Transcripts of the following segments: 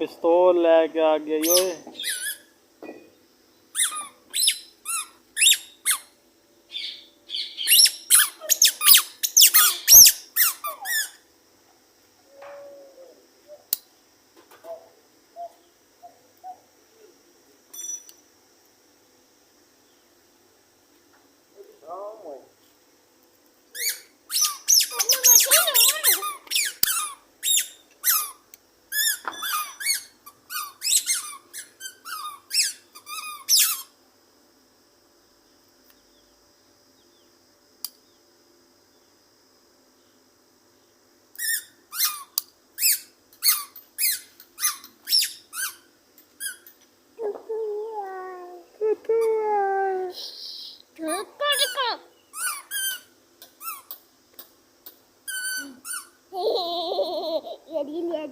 पिस्तौल लेके आ गया यो।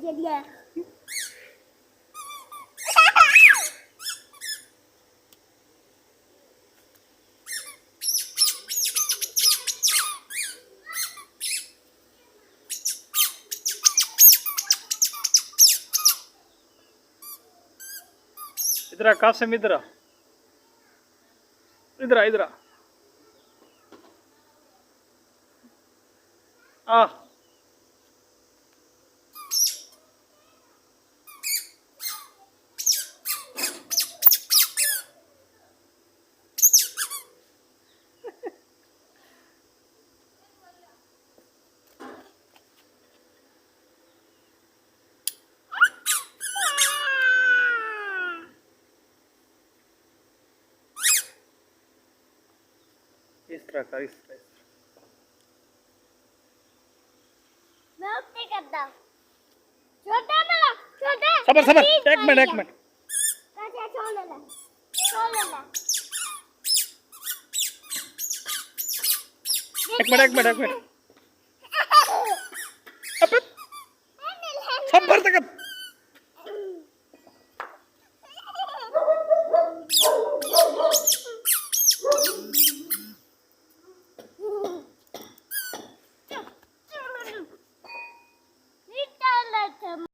जलिया इधर कासिम इधर इधर इधर आ इस तरह कर इस तरह मैं उठने करता छोटा वाला छोटा सबर सबर एक मिनट काचा छोड़ ले एक मिनट अबे सबर तक